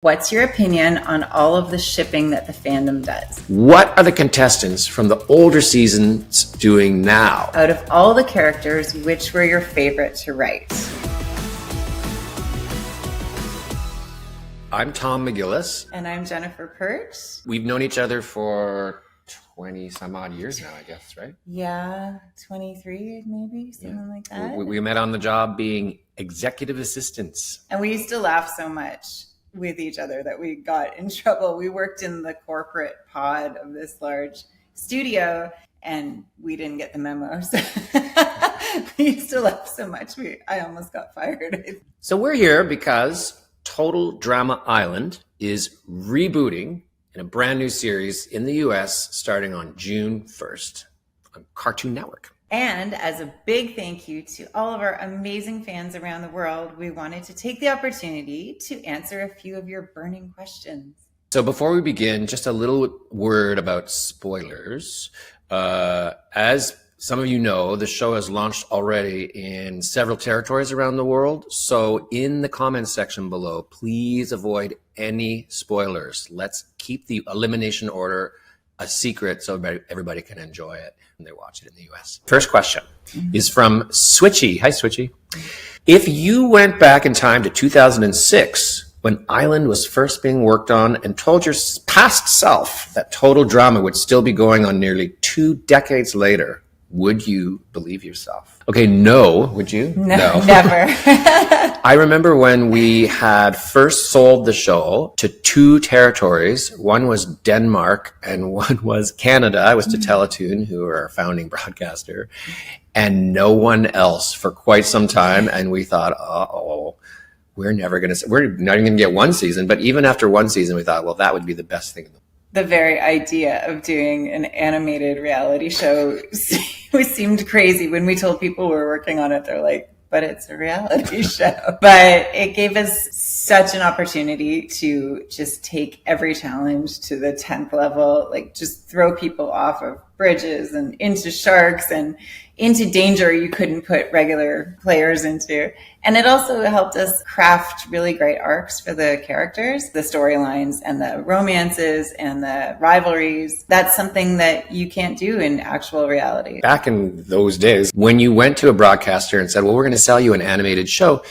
What's your opinion on all of the shipping that the fandom does? What are the contestants from the older seasons doing now? Out of all the characters, which were your favorite to write? I'm Tom McGillis. And I'm Jennifer Pertsch. We've known each other for 20 some odd years now, I guess, right? Yeah, 23 maybe, something like that. We met on the job being executive assistants. And we used to laugh so much with each other that we got in trouble. We worked in the corporate pod of this large studio and we didn't get the memo. So we used to laugh so much I almost got fired. So we're here because Total Drama Island is rebooting in a brand new series in the US starting on June 1st on Cartoon Network. And as a big thank you to all of our amazing fans around the world, we wanted to take the opportunity to answer a few of your burning questions. So before we begin, just a little word about spoilers. As some of you know, the show has launched already in several territories around the world. So in the comments section below, please avoid any spoilers. Let's keep the elimination order a secret so everybody can enjoy it when they watch it in the US. First question is from Switchy. Hi, Switchy. If you went back in time to 2006, when Island was first being worked on and told your past self that Total Drama would still be going on nearly 2 decades later, would you believe yourself? Okay, no. Would you? No. Never. I remember when we had first sold the show to 2 territories. One was Denmark and one was Canada. I was to Teletoon, who are our founding broadcaster, and no one else for quite some time. And we thought, we're not even going to get 1 season. But even after 1 season, we thought, well, that would be the best thing in the world. The very idea of doing an animated reality show seemed crazy. When we told people we were working on it, they're like, but it's a reality show. But it gave us such an opportunity to just take every challenge to the 10th level, like just throw people off of bridges and into sharks and into danger you couldn't put regular players into. And it also helped us craft really great arcs for the characters, the storylines and the romances and the rivalries. That's something that you can't do in actual reality. Back in those days, when you went to a broadcaster and said, well, we're going to sell you an animated show,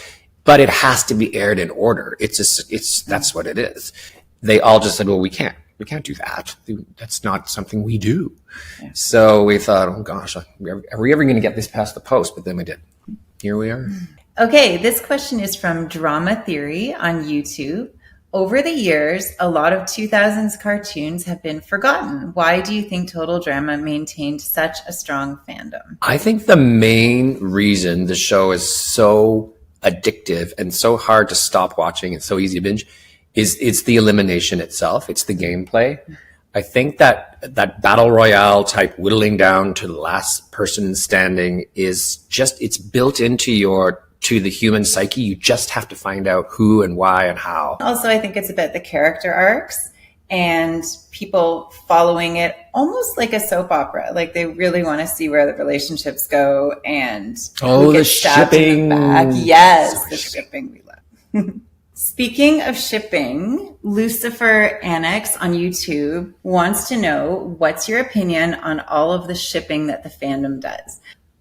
but it has to be aired in order. That's what it is. They all just said, well, we can't do that. That's not something we do. Yeah. So we thought, oh gosh, are we ever going to get this past the post? But then we did. Here we are. Okay, this question is from Drama Theory on YouTube. Over the years, a lot of 2000s cartoons have been forgotten. Why do you think Total Drama maintained such a strong fandom? I think the main reason the show is so addictive and so hard to stop watching and so easy to binge is it's the elimination itself. It's the gameplay. I think that battle royale type whittling down to the last person standing is just, it's built into the human psyche. You just have to find out who and why and how. Also, I think it's about the character arcs and people following it almost like a soap opera. Like they really want to see where the relationships go and who gets stabbed in the back. Yes, the shipping we love. Speaking of shipping, Lucifer Annex on YouTube wants to know, what's your opinion on all of the shipping that the fandom does?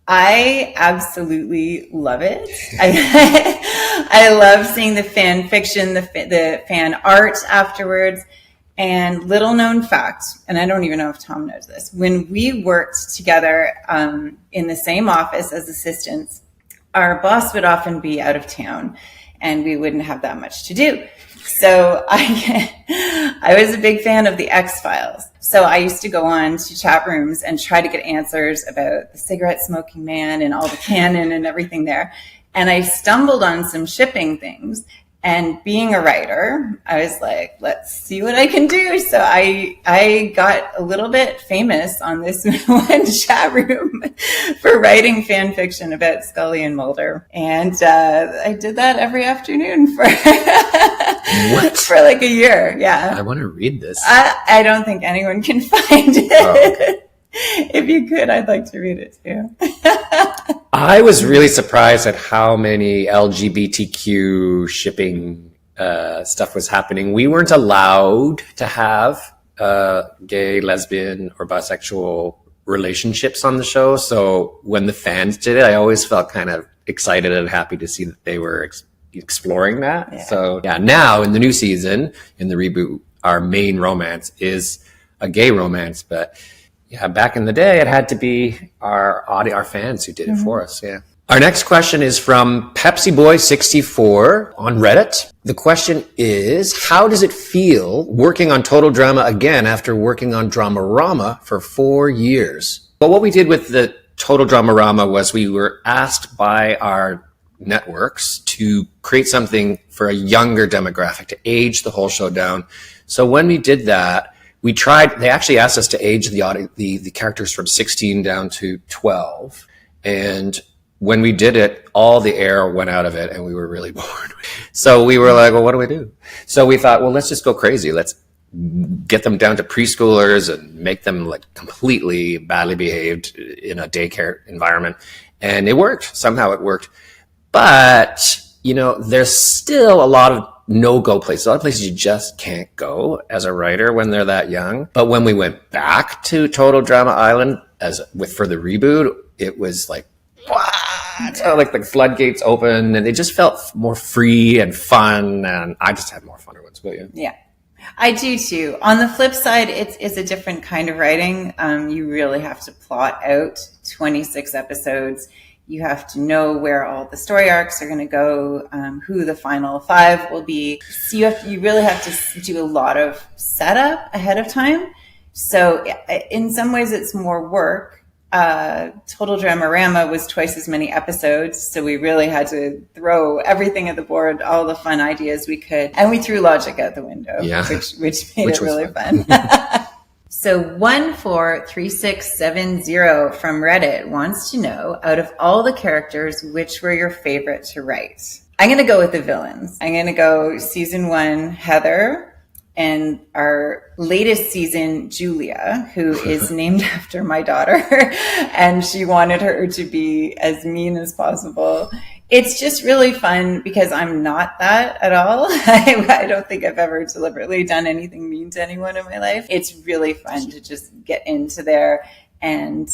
I absolutely love it. I love seeing the fan fiction, the fan art afterwards. And little known fact, and I don't even know if Tom knows this, when we worked together in the same office as assistants, our boss would often be out of town and we wouldn't have that much to do. So I was a big fan of the X-Files. So I used to go on to chat rooms and try to get answers about the cigarette smoking man and all the canon and everything there. And I stumbled on some shipping things. And being a writer, I was like, let's see what I can do. So I got a little bit famous on this one chat room for writing fan fiction about Scully and Mulder. And I did that every afternoon for like a year. Yeah. I want to read this. I don't think anyone can find it. Oh, okay. If you could, I'd like to read it too. I was really surprised at how many LGBTQ shipping stuff was happening, we weren't allowed to have gay, lesbian, or bisexual relationships on the show. So when the fans did it, I always felt kind of excited and happy to see that they were exploring that. Yeah. So yeah, now in the new season, in the reboot, our main romance is a gay romance, but yeah, back in the day, it had to be our fans who did it for us. Yeah. Our next question is from Pepsi Boy 64 on Reddit. The question is, how does it feel working on Total Drama again after working on Dramarama for 4 years? But what we did with the Total Dramarama was we were asked by our networks to create something for a younger demographic, to age the whole show down. So when we did that, they actually asked us to age the characters from 16 down to 12. And when we did it, all the air went out of it and we were really bored. So we were like, well, what do we do? So we thought, well, let's just go crazy. Let's get them down to preschoolers and make them like completely badly behaved in a daycare environment. And it worked. Somehow it worked. But, there's still a lot of no-go places. A lot of places you just can't go as a writer when they're that young. But when we went back to Total Drama Island for the reboot, it was like, what? So like the floodgates open and they just felt more free and fun. And I just had more fun. What about you? Yeah, I do too. On the flip side, it's a different kind of writing. You really have to plot out 26 episodes. You have to know where all the story arcs are going to go, who the final 5 will be. So you really have to do a lot of setup ahead of time. So in some ways it's more work. Total Dramarama was twice as many episodes. So we really had to throw everything at the board, all the fun ideas we could. And we threw logic out the window, which made it really fun. So 143670 from Reddit wants to know, out of all the characters, which were your favorite to write? I'm going to go with the villains. I'm going to go season 1, Heather, and our latest season, Julia, who is named after my daughter, and she wanted her to be as mean as possible. It's just really fun because I'm not that at all. I don't think I've ever deliberately done anything mean to anyone in my life. It's really fun to just get into there and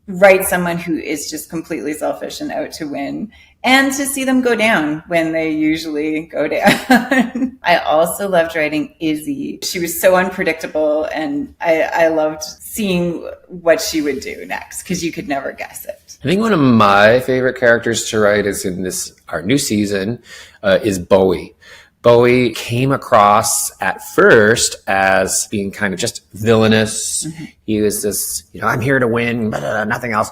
write someone who is just completely selfish and out to win, and to see them go down when they usually go down. I also loved writing Izzy. She was so unpredictable, and I loved seeing what she would do next because you could never guess it. I think one of my favorite characters to write is in our new season is Bowie. Bowie came across at first as being kind of just villainous. Mm-hmm. He was this, I'm here to win, nothing else.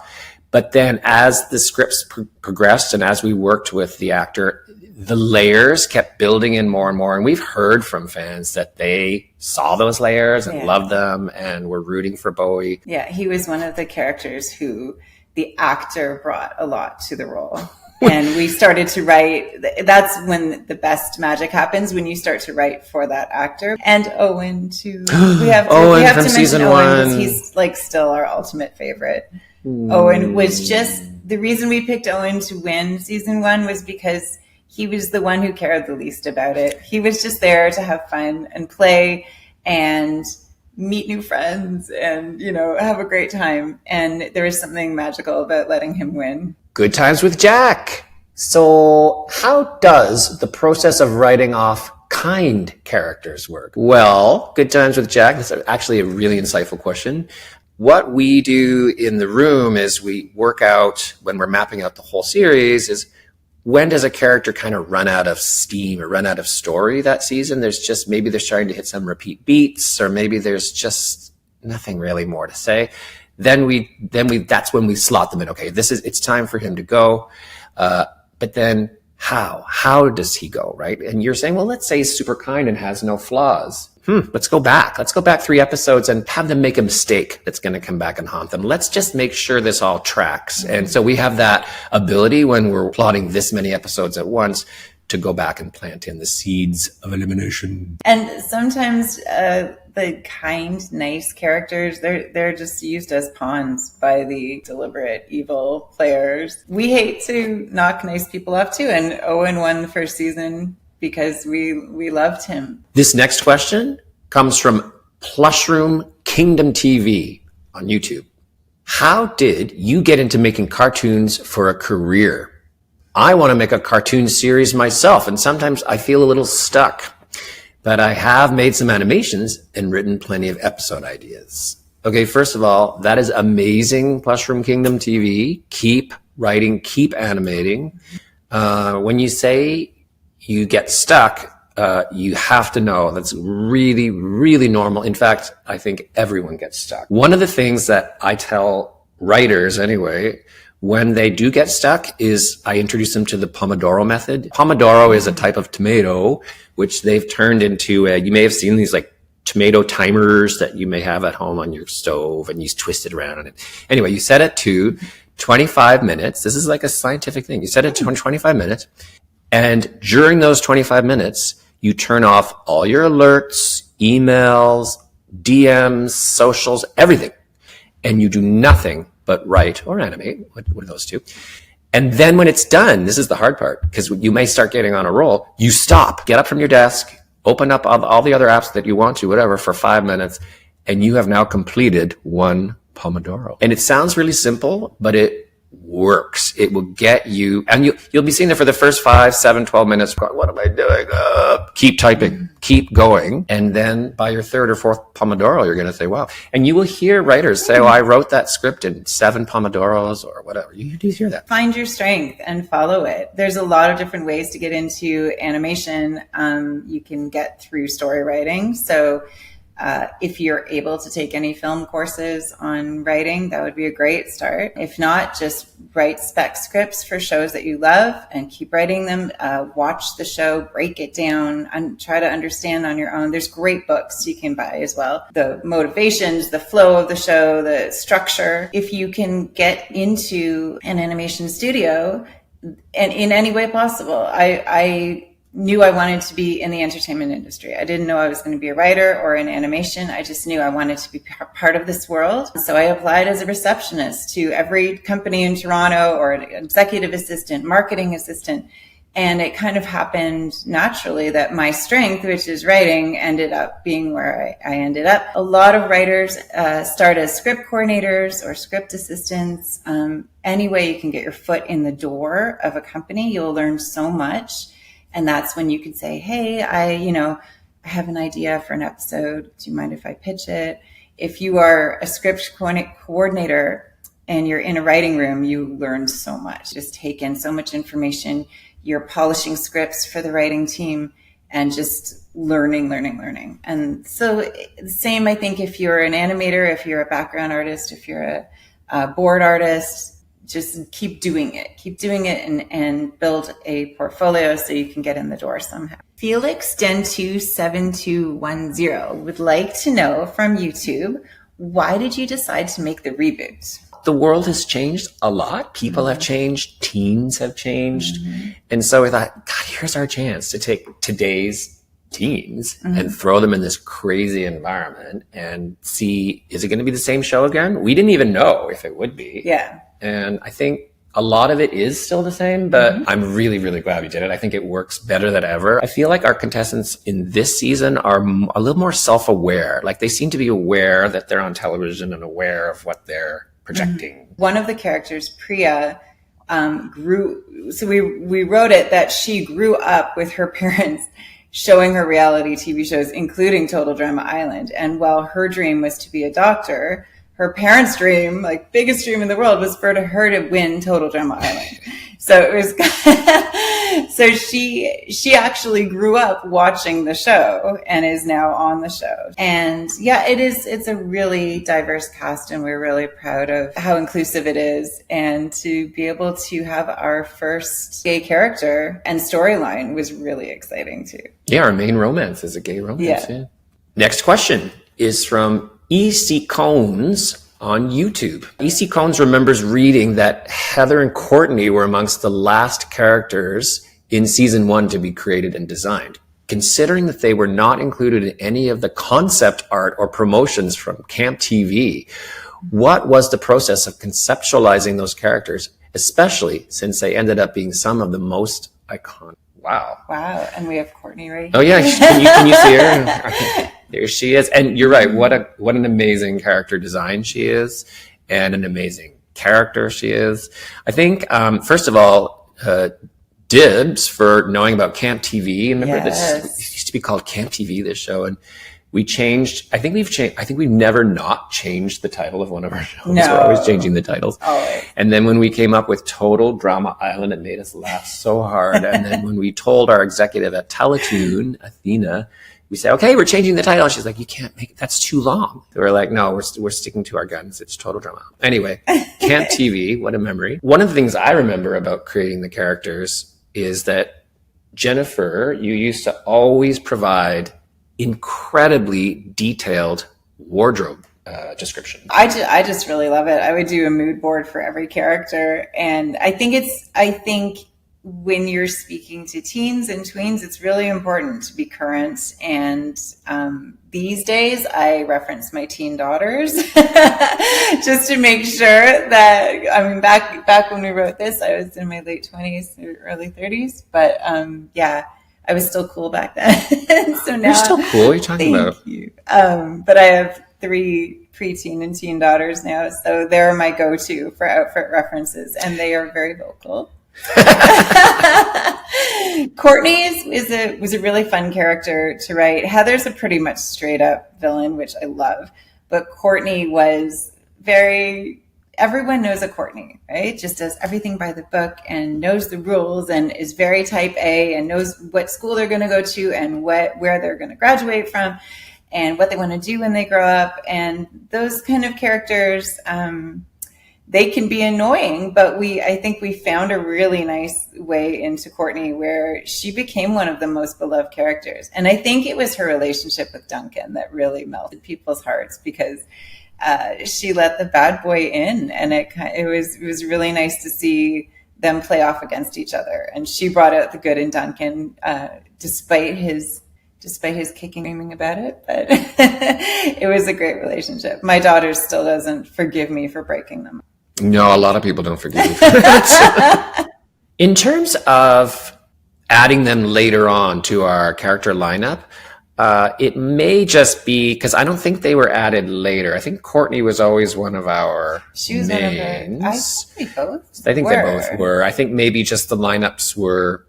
But then as the scripts progressed and as we worked with the actor, the layers kept building in more and more. And we've heard from fans that they saw those layers and loved them and were rooting for Bowie. Yeah, he was one of the characters who the actor brought a lot to the role. And we started to write. That's when the best magic happens, when you start to write for that actor. And Owen too. We have to from season 1. He's like still our ultimate favorite. Owen was just the reason we picked Owen to win season 1 was because he was the one who cared the least about it. He was just there to have fun and play and meet new friends and, have a great time. And there was something magical about letting him win. Good times with Jack. So how does the process of writing off kind characters work? Well, Good Times with Jack, that's actually a really insightful question. What we do in the room is we work out, when we're mapping out the whole series, is when does a character kind of run out of steam or run out of story that season? Maybe they're starting to hit some repeat beats, or maybe there's just nothing really more to say. Then that's when we slot them in. Okay, it's time for him to go. But then how does he go, right? And you're saying, well, let's say he's super kind and has no flaws. Let's go back 3 episodes and have them make a mistake that's going to come back and haunt them. Let's just make sure this all tracks. And so we have that ability when we're plotting this many episodes at once to go back and plant in the seeds of elimination. And sometimes the kind, nice characters, they're just used as pawns by the deliberate evil players. We hate to knock nice people off too, and Owen won the first season because we loved him. This next question comes from Plushroom Kingdom TV on YouTube. How did you get into making cartoons for a career? I want to make a cartoon series myself, and sometimes I feel a little stuck. But I have made some animations and written plenty of episode ideas. Okay, first of all, that is amazing, Plushroom Kingdom TV. Keep writing, keep animating. When you say you get stuck, you have to know that's really, really normal. In fact, I think everyone gets stuck. One of the things that I tell writers anyway, when they do get stuck, is I introduce them to the Pomodoro method. Pomodoro is a type of tomato, which they've turned into you may have seen these like tomato timers that you may have at home on your stove, and you twist it around on it. Anyway, you set it to 25 minutes. This is like a scientific thing. You set it to 25 minutes. And during those 25 minutes, you turn off all your alerts, emails, DMs, socials, everything. And you do nothing but write or animate, one of those two. And then when it's done, this is the hard part, because you may start getting on a roll, you stop, get up from your desk, open up all the other apps that you want to, whatever, for 5 minutes, and you have now completed one Pomodoro. And it sounds really simple, but it works. It will get you, and you'll be sitting there for the first 5, 7, 12 minutes going, what am I doing? Keep typing, keep going. And then by your third or fourth Pomodoro, you're going to say, wow. And you will hear writers say, oh, I wrote that script in 7 Pomodoros or whatever. You do hear that. Find your strength and follow it. There's a lot of different ways to get into animation. You can get through story writing. So if you're able to take any film courses on writing, that would be a great start. If not, just write spec scripts for shows that you love and keep writing them. Watch the show, break it down, and try to understand on your own. There's great books you can buy as well. The motivations, the flow of the show, the structure. If you can get into an animation studio, and in any way possible, I knew I wanted to be in the entertainment industry. I didn't know I was going to be a writer or in animation. I just knew I wanted to be part of this world. So I applied as a receptionist to every company in Toronto, or an executive assistant, marketing assistant. And it kind of happened naturally that my strength, which is writing, ended up being where I ended up. A lot of writers start as script coordinators or script assistants. Any way you can get your foot in the door of a company, you'll learn so much. And that's when you can say, hey, I have an idea for an episode. Do you mind if I pitch it? If you are a script coordinator and you're in a writing room, you learn so much. Just take in so much information. You're polishing scripts for the writing team and just learning. And so the same, I think, if you're an animator, if you're a background artist, if you're a board artist, just keep doing it and build a portfolio so you can get in the door somehow. Felix Den27210 would like to know from YouTube, why did you decide to make the reboot? The world has changed a lot. People have changed. Teens have changed. And so we thought, God, here's our chance to take today's teens and throw them in this crazy environment and see, is it going to be the same show again? We didn't even know if it would be. Yeah. And I think a lot of it is still the same, but I'm really, really glad we did it. I think it works better than ever. I feel like our contestants in this season are a little more self-aware. Like they seem to be aware that they're on television and aware of what they're projecting. One of the characters, Priya, grew. So we wrote it that she grew up with her parents showing her reality TV shows, including Total Drama Island. And while her dream was to be a doctor, her parents' dream, like biggest dream in the world, was for her to win Total Drama Island. So it was, so she actually grew up watching the show and is now on the show. And yeah, it's a really diverse cast, and we're really proud of how inclusive it is. And to be able to have our first gay character and storyline was really exciting too. Yeah, our main romance is a gay romance. Yeah. Next question is from E.C. Cones on YouTube. E.C. Cones remembers reading that Heather and Courtney were amongst the last characters in season 1 to be created and designed. Considering that they were not included in any of the concept art or promotions from Camp TV, what was the process of conceptualizing those characters, especially since they ended up being some of the most iconic? Wow. Wow. And we have Courtney right here. Oh yeah, can you see her? There she is. And you're right. What an amazing character design she is, and an amazing character she is. I think first of all, dibs for knowing about Camp TV. Remember this? It used to be called Camp TV, this show, and we changed. I think we've never not changed the title of one of our shows. No. We're always changing the titles. Always. And then when we came up with Total Drama Island, it made us laugh so hard. And then when we told our executive at Teletoon, Athena, we said, okay, we're changing the title. She's like, you can't make it. That's too long. We're like, no, we're sticking to our guns. It's Total Drama. Anyway, Camp TV, what a memory. One of the things I remember about creating the characters is that, Jennifer, you used to always provide incredibly detailed wardrobe description. I just really love it. I would do a mood board for every character. And I think when you're speaking to teens and tweens, it's really important to be current. And these days I reference my teen daughters just to make sure that, I mean, back when we wrote this, I was in my late 20s or early 30s, but yeah, I was still cool back then. So now you're still cool. What are you talking about? Thank you. But I have 3 preteen and teen daughters now, so they're my go-to for outfit references, and they are very vocal. Courtney was a really fun character to write. Heather's a pretty much straight up villain, which I love, but Courtney was everyone knows a Courtney, right? Just does everything by the book and knows the rules and is very type A and knows what school they're going to go to and where they're going to graduate from and what they want to do when they grow up. And those kind of characters, they can be annoying, but I think we found a really nice way into Courtney where she became one of the most beloved characters. And I think it was her relationship with Duncan that really melted people's hearts, because she let the bad boy in, and it was really nice to see them play off against each other. And she brought out the good in Duncan, despite his kicking about it. But it was a great relationship. My daughter still doesn't forgive me for breaking them. No, a lot of people don't forgive you for that. In terms of adding them later on to our character lineup, it may just be because I don't think they were added later. I think Courtney was always one of our mains. I think they both were. I think maybe just the lineups were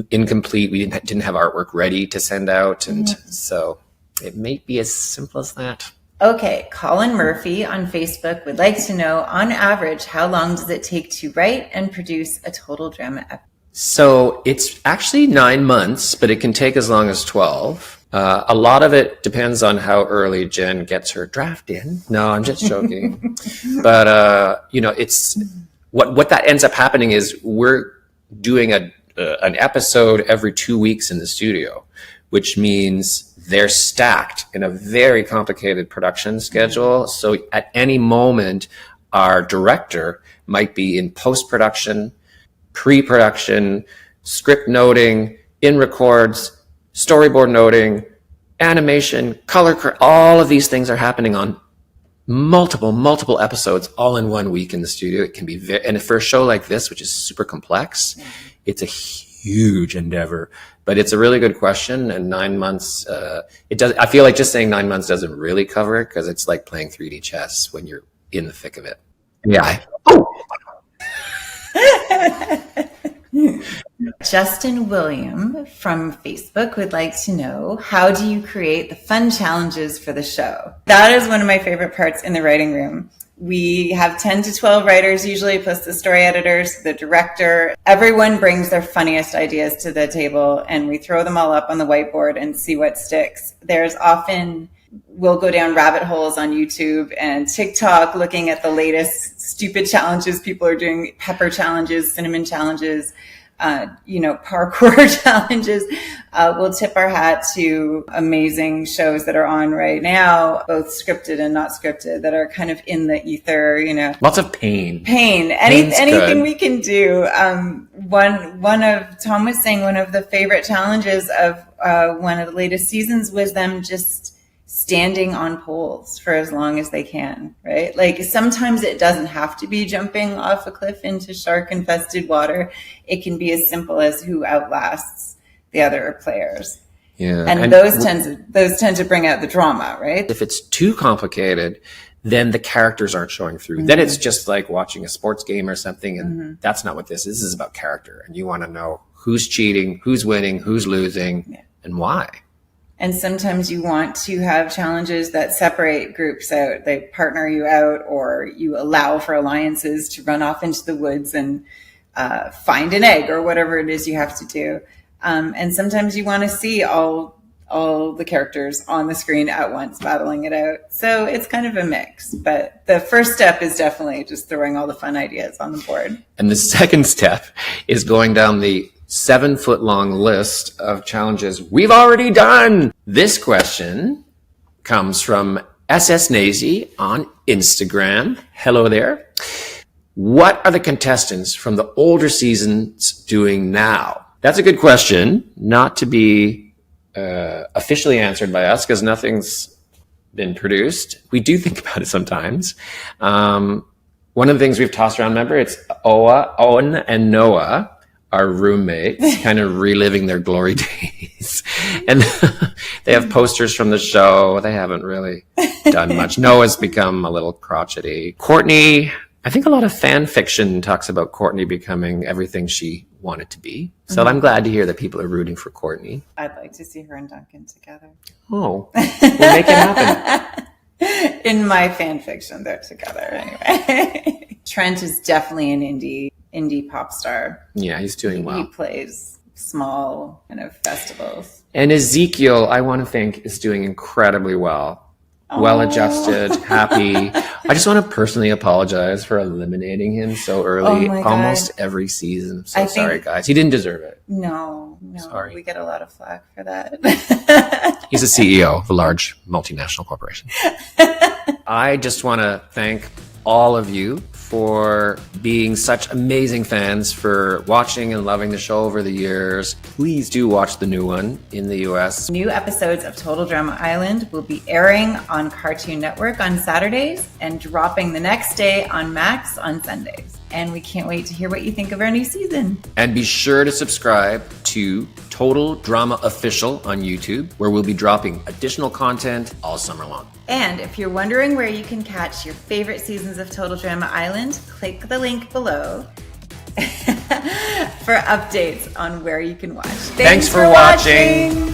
incomplete. We didn't have artwork ready to send out, and so it may be as simple as that. Okay, Colin Murphy on Facebook would like to know, on average, how long does it take to write and produce a Total Drama episode? So it's actually 9 months, but it can take as long as 12. A lot of it depends on how early Jen gets her draft in. No, I'm just joking. But, it's what that ends up happening is we're doing an episode every 2 weeks in the studio, which means they're stacked in a very complicated production schedule. So at any moment, our director might be in post-production, pre-production, script noting, in records, storyboard noting, animation, color, all of these things are happening on multiple episodes all in 1 week in the studio. It can be and for a show like this, which is super complex, it's a huge endeavor. But it's a really good question, and 9 months, I feel like just saying 9 months doesn't really cover it, because it's like playing 3D chess when you're in the thick of it. Yeah. Justin William from Facebook would like to know, how do you create the fun challenges for the show? That is one of my favorite parts in the writing room. We have 10 to 12 writers usually, plus the story editors, the director. Everyone brings their funniest ideas to the table, and we throw them all up on the whiteboard and see what sticks. We'll go down rabbit holes on YouTube and TikTok looking at the latest stupid challenges people are doing, pepper challenges, cinnamon challenges, parkour challenges. We'll tip our hat to amazing shows that are on right now, both scripted and not scripted, that are kind of in the ether, Lots of pain. Anything we can do. Tom was saying one of the favorite challenges of one of the latest seasons was them just standing on poles for as long as they can, right? Like sometimes it doesn't have to be jumping off a cliff into shark infested water. It can be as simple as who outlasts the other players. Yeah. And those tend to bring out the drama, right? If it's too complicated, then the characters aren't showing through. Then it's just like watching a sports game or something. And that's not what this is. This is about character. And you want to know who's cheating, who's winning, who's losing, and why. And sometimes you want to have challenges that separate groups out. They partner you out, or you allow for alliances to run off into the woods and find an egg or whatever it is you have to do. And sometimes you want to see all the characters on the screen at once battling it out. So it's kind of a mix. But the first step is definitely just throwing all the fun ideas on the board. And the second step is going down the 7-foot-long list of challenges we've already done. This question comes from SS Nazy on Instagram. Hello there. What are the contestants from the older seasons doing now? That's a good question, not to be officially answered by us because nothing's been produced. We do think about it sometimes. One of the things we've tossed around, remember, it's Owen and Noah, our roommates, kind of reliving their glory days. And they have posters from the show. They haven't really done much. Noah's become a little crotchety. Courtney, I think a lot of fan fiction talks about Courtney becoming everything she wanted to be. So I'm glad to hear that people are rooting for Courtney. I'd like to see her and Duncan together. Oh, we'll make it happen. In my fan fiction, they're together anyway. Trent is definitely an indie pop star. Yeah, he's doing well. He plays small kind of festivals. And Ezekiel, I want to think, is doing incredibly well. Well-adjusted, happy. I just want to personally apologize for eliminating him so early, almost every season. I'm so sorry, guys. He didn't deserve it. No. Sorry. We get a lot of flack for that. He's a CEO of a large multinational corporation. I just want to thank all of you for being such amazing fans, for watching and loving the show over the years. Please do watch the new one in the US. New episodes of Total Drama Island will be airing on Cartoon Network on Saturdays and dropping the next day on Max on Sundays. And we can't wait to hear what you think of our new season. And be sure to subscribe to Total Drama Official on YouTube, where we'll be dropping additional content all summer long. And if you're wondering where you can catch your favorite seasons of Total Drama Island, click the link below for updates on where you can watch. Thanks for watching.